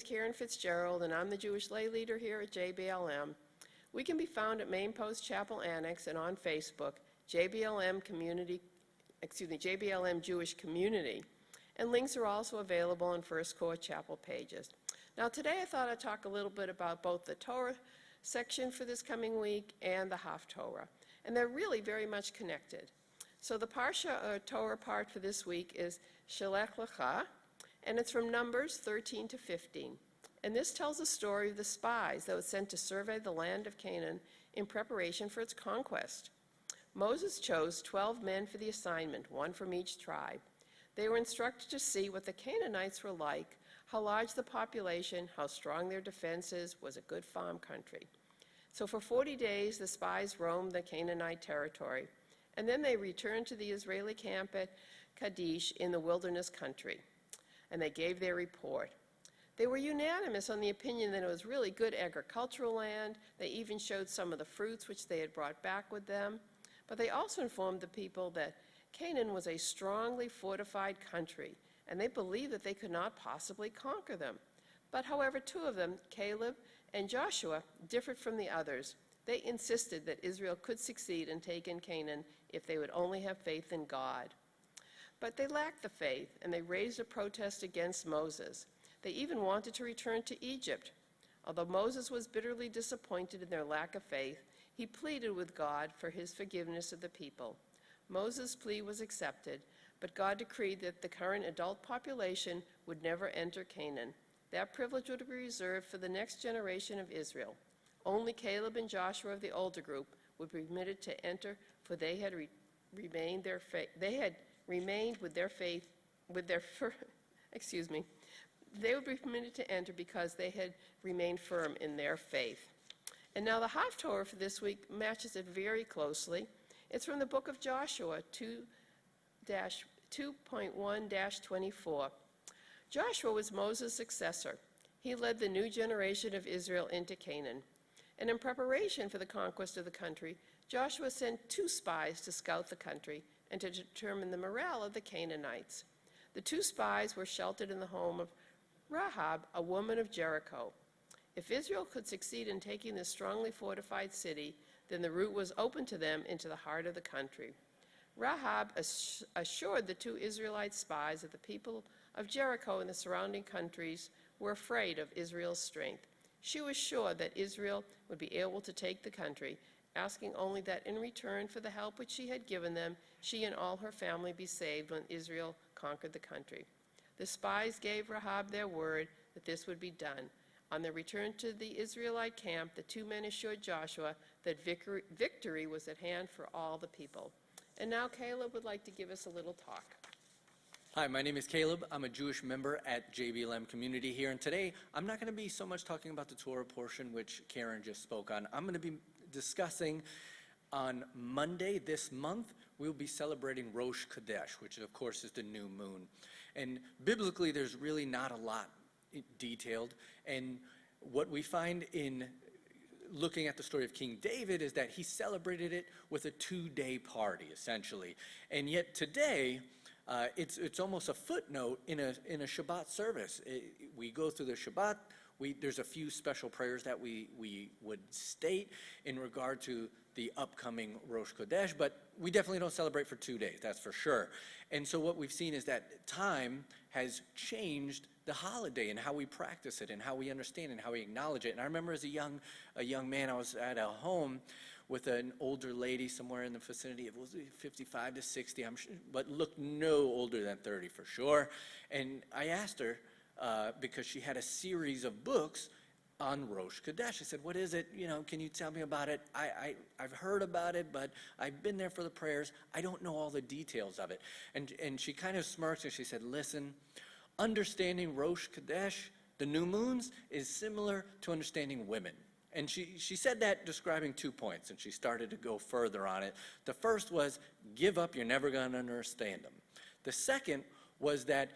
is Karen Fitzgerald, and I'm the Jewish lay leader here at JBLM. We can be found at Main Post Chapel Annex and on Facebook, JBLM Jewish Community. And links are also available on First Court Chapel pages. Now today I thought I'd talk a little bit about both the Torah section for this coming week and the Haftorah. And they're really very much connected. So the Parsha or Torah part for this week is Shelech Lecha, and it's from Numbers 13 to 15. And this tells the story of the spies that were sent to survey the land of Canaan in preparation for its conquest. Moses chose 12 men for the assignment, one from each tribe. They were instructed to see what the Canaanites were like, how large the population, how strong their defenses, was a good farm country. So for 40 days, the spies roamed the Canaanite territory, and then they returned to the Israeli camp at Kadesh in the wilderness country, and they gave their report. They were unanimous on the opinion that it was really good agricultural land. They even showed some of the fruits which they had brought back with them, but they also informed the people that Canaan was a strongly fortified country, and they believed that they could not possibly conquer them. But however, two of them, Caleb and Joshua, differed from the others. They insisted that Israel could succeed in taking Canaan if they would only have faith in God. But they lacked the faith, and they raised a protest against Moses. They even wanted to return to Egypt. Although Moses was bitterly disappointed in their lack of faith, he pleaded with God for his forgiveness of the people. Moses' plea was accepted, but God decreed that the current adult population would never enter Canaan. That privilege would be reserved for the next generation of Israel. Only Caleb and Joshua of the older group would be permitted to enter, for they had remained with their faith, they would be permitted to enter because they had remained firm in their faith. And now the Haftorah for this week matches it very closely. It's from the book of Joshua 2.1-24. Joshua was Moses' successor. He led the new generation of Israel into Canaan. And in preparation for the conquest of the country, Joshua sent 2 spies to scout the country and to determine the morale of the Canaanites. The 2 spies were sheltered in the home of Rahab, a woman of Jericho. If Israel could succeed in taking this strongly fortified city, then the route was open to them into the heart of the country. Rahab assured the 2 Israelite spies that the people of Jericho and the surrounding countries were afraid of Israel's strength. She was sure that Israel would be able to take the country, asking only that in return for the help which she had given them, she and all her family be saved when Israel conquered the country. The spies gave Rahab their word that this would be done. On their return to the Israelite camp, the 2 men assured Joshua that victory was at hand for all the people. And now Caleb would like to give us a little talk. Hi, my name is Caleb. I'm a Jewish member at JBLM Community here, and today I'm not going to be so much talking about the Torah portion, which Karen just spoke on. I'm going to be discussing on Monday this month, we'll be celebrating Rosh Chodesh, which of course is the new moon. And biblically, there's really not a lot detailed, and what we find in looking at the story of King David is that he celebrated it with a 2-day party, essentially. And yet today, it's almost a footnote in a Shabbat service. We go through the Shabbat. There's a few special prayers that we would state in regard to the upcoming Rosh Chodesh, but we definitely don't celebrate for 2 days, that's for sure. And so what we've seen is that time has changed the holiday and how we practice it and how we understand and how we acknowledge it. And I remember as a young man, I was at a home with an older lady somewhere in the vicinity of 55 to 60, I'm sure, but looked no older than 30 for sure. And I asked her, because she had a series of books on Rosh Chodesh. I said, what is it? Can you tell me about it? I've heard about it, but I've been there for the prayers. I don't know all the details of it. And she kind of smirked and she said, listen, understanding Rosh Chodesh, the new moons, is similar to understanding women. And she said that describing 2 points, and she started to go further on it. The first was, give up, you're never going to understand them. The second was that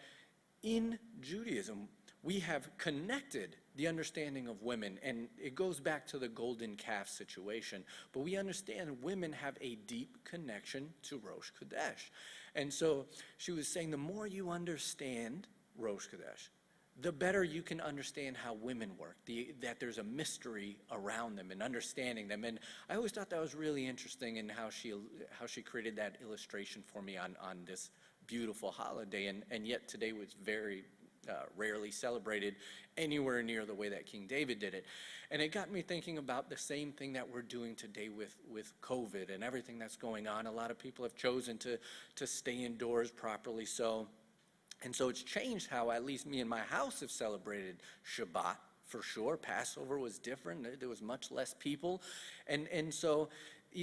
in Judaism, we have connected the understanding of women, and it goes back to the golden calf situation, but we understand women have a deep connection to Rosh Chodesh. And so she was saying the more you understand Rosh Chodesh, the better you can understand how women work, that there's a mystery around them and understanding them. And I always thought that was really interesting in how she created that illustration for me on this beautiful holiday. And yet today was very rarely celebrated anywhere near the way that King David did it. And it got me thinking about the same thing that we're doing today with COVID and everything that's going on. A lot of people have chosen to stay indoors properly. And so it's changed how at least me and my house have celebrated Shabbat, for sure. Passover was different. There was much less people. And so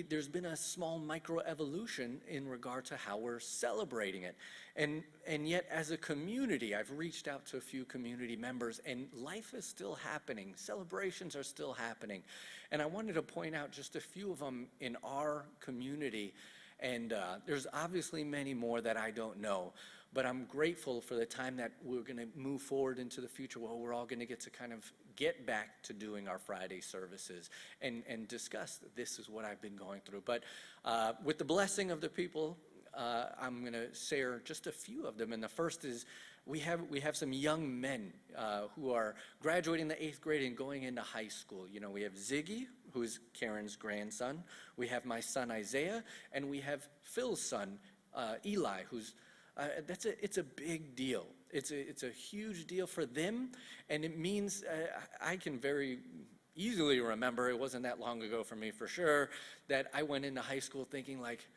there's been a small microevolution in regard to how we're celebrating it. And yet as a community, I've reached out to a few community members, and life is still happening. Celebrations are still happening. And I wanted to point out just a few of them in our community. And there's obviously many more that I don't know. But I'm grateful for the time that we're going to move forward into the future where we're all going to get to kind of get back to doing our Friday services and discuss that this is what I've been going through. But with the blessing of the people, I'm going to share just a few of them. And the first is we have some young men who are graduating the 8th grade and going into high school. You know, we have Ziggy, who's Karen's grandson. We have my son Isaiah, and we have Phil's son Eli, who's it's a big deal. It's a huge deal for them, and it means I can very easily remember, it wasn't that long ago for me for sure, that I went into high school thinking like,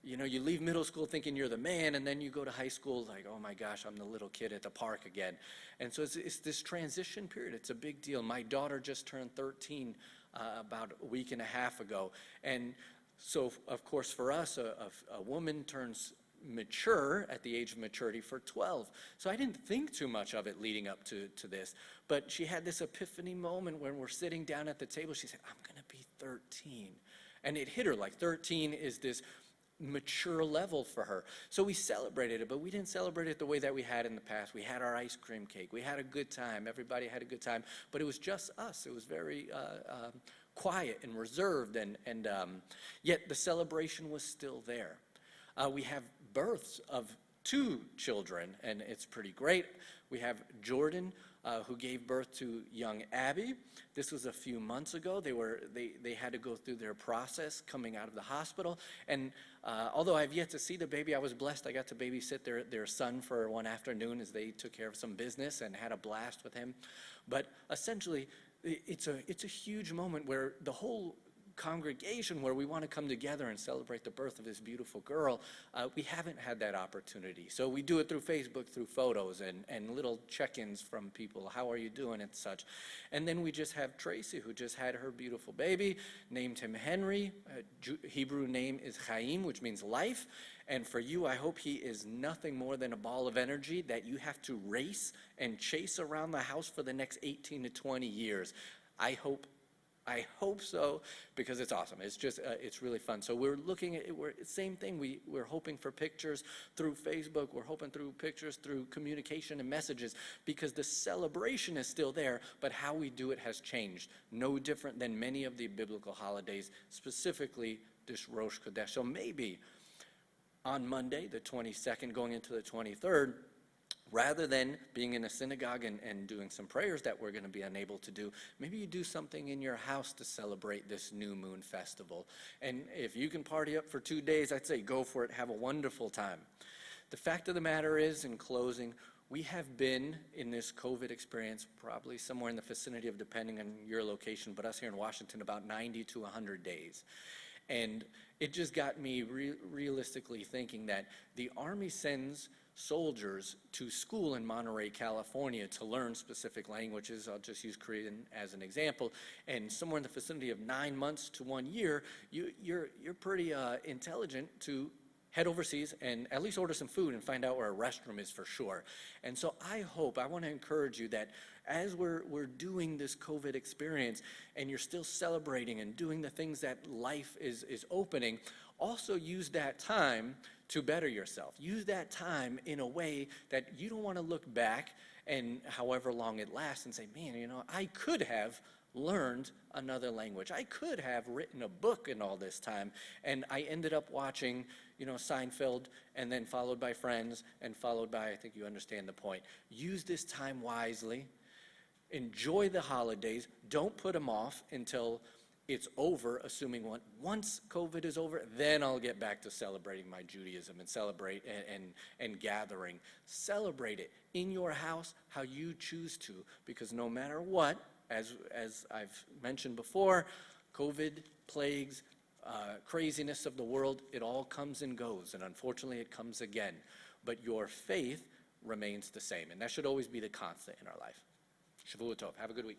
you know, you leave middle school thinking you're the man, and then you go to high school like, oh my gosh, I'm the little kid at the park again. And so it's this transition period. It's a big deal. My daughter just turned 13 about a week and a half ago. And so, of course, for us, a woman turns mature at the age of maturity for 12. So I didn't think too much of it leading up to this. But she had this epiphany moment when we're sitting down at the table. She said, I'm going to be 13. And it hit her like 13 is this mature level for her. So we celebrated it, but we didn't celebrate it the way that we had in the past. We had our ice cream cake. We had a good time. Everybody had a good time. But it was just us. It was very quiet and reserved. And yet the celebration was still there. We have births of 2 children, and it's pretty great. We have Jordan, who gave birth to young Abby. This was a few months ago. They had to go through their process coming out of the hospital. And although I've yet to see the baby, I was blessed. I got to babysit their son for one afternoon as they took care of some business and had a blast with him. But essentially, it's a huge moment where the whole congregation, where we want to come together and celebrate the birth of this beautiful girl, we haven't had that opportunity. So we do it through Facebook, through photos and little check-ins from people. How are you doing and such. And then we just have Tracy, who just had her beautiful baby, named him Henry. Hebrew name is Chaim, which means life. And for you, I hope he is nothing more than a ball of energy that you have to race and chase around the house for the next 18 to 20 years. I hope so, because it's awesome. It's just, it's really fun. So we're looking at it, same thing. We're hoping for pictures through Facebook. We're hoping through pictures through communication and messages, because the celebration is still there, but how we do it has changed. No different than many of the biblical holidays, specifically this Rosh Chodesh. So maybe on Monday, the 22nd, going into the 23rd, rather than being in a synagogue and doing some prayers that we're going to be unable to do, maybe you do something in your house to celebrate this new moon festival. And if you can party up for 2 days, I'd say go for it. Have a wonderful time. The fact of the matter is, in closing, we have been in this COVID experience probably somewhere in the vicinity of, depending on your location, but us here in Washington, about 90 to 100 days. And it just got me realistically thinking that the Army sends soldiers to school in Monterey, California to learn specific languages. I'll just use Korean as an example. And somewhere in the vicinity of 9 months to 1 year, you're pretty intelligent to head overseas and at least order some food and find out where a restroom is for sure. And so I want to encourage you that as we're doing this COVID experience and you're still celebrating and doing the things that life is opening, also use that time to better yourself. Use that time in a way that you don't want to look back and however long it lasts and say, man, you know, I could have learned another language. I could have written a book in all this time, and I ended up watching, Seinfeld, and then followed by Friends, and followed by, I think you understand the point. Use this time wisely. Enjoy the holidays. Don't put them off until it's over, assuming once COVID is over, then I'll get back to celebrating my Judaism and celebrate and gathering. Celebrate it in your house how you choose to, because no matter what, as I've mentioned before, COVID, plagues, craziness of the world, it all comes and goes, and unfortunately it comes again. But your faith remains the same, and that should always be the constant in our life. Shavua Tov. Have a good week.